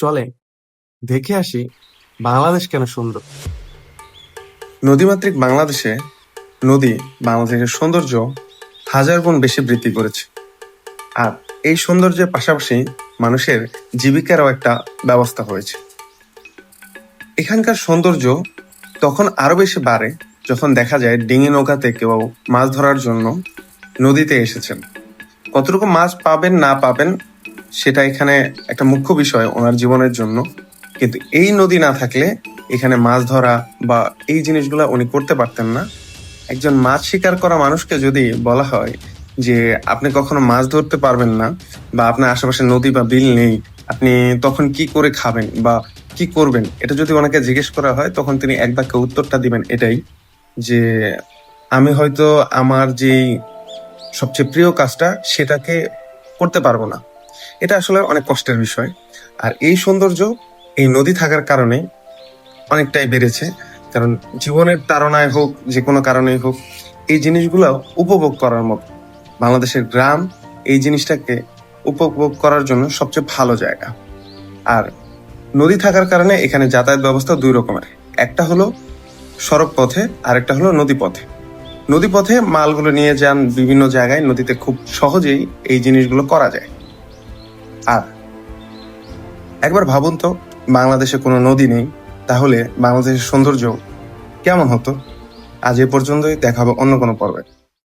চলে দেখে আসি বাংলাদেশ কেন সুন্দর। নদীমাতৃক বাংলাদেশে নদী বাংলাদেশের সৌন্দর্য হাজার গুণ বেশি বৃদ্ধি করেছে। আর এই সৌন্দর্যের পাশাপাশি মানুষের জীবিকারও একটা ব্যবস্থা হয়েছে। এখানকার সৌন্দর্য তখন আরো বেশি বাড়ে যখন দেখা যায় ডিঙি নৌকাতে কেউ মাছ ধরার জন্য নদীতে এসেছেন। কতটুকু মাছ পাবেন না পাবেন সেটা এখানে একটা মুখ্য বিষয় ওনার জীবনের জন্য, কিন্তু এই নদী না থাকলে এখানে মাছ ধরা বা এই জিনিসগুলো উনি করতে পারতেন না। একজন মাছ শিকার করা মানুষকে যদি বলা হয় যে আপনি কখনো মাছ ধরতে পারবেন না বা আপনার আশেপাশে নদী বা বিল নেই, আপনি তখন কি করে খাবেন বা কি করবেন, এটা যদি ওনাকে জিজ্ঞেস করা হয় তখন তিনি এক বাক্যে উত্তরটা দিবেন এটাই, যে আমি হয়তো আমার যেই সবচেয়ে প্রিয় কাজটা সেটাকে করতে পারবো না। এটা আসলে অনেক কষ্টের বিষয়। আর এই সৌন্দর্য এই নদী থাকার কারণে অনেকটাই বেড়েছে। কারণ জীবনের তাড়নায় হোক যে কোনো কারণেই হোক, এই জিনিসগুলো উপভোগ করার মতো বাংলাদেশের গ্রাম এই জিনিসটাকে উপভোগ করার জন্য সবচেয়ে ভালো জায়গা। আর নদী থাকার কারণে এখানে যাতায়াত ব্যবস্থা দুই রকমের, একটা হলো সড়ক পথে আর একটা হলো নদী পথে। নদী পথে মালগুলো নিয়ে যান বিভিন্ন জায়গায়, নদীতে খুব সহজেই এই জিনিসগুলো করা যায়। আর একবার ভাবুন তো, বাংলাদেশে কোনো নদী নেই, তাহলে বাংলাদেশের সৌন্দর্য কেমন হতো? আজ এ পর্যন্তই, দেখা হবে অন্য কোনো পর্বে।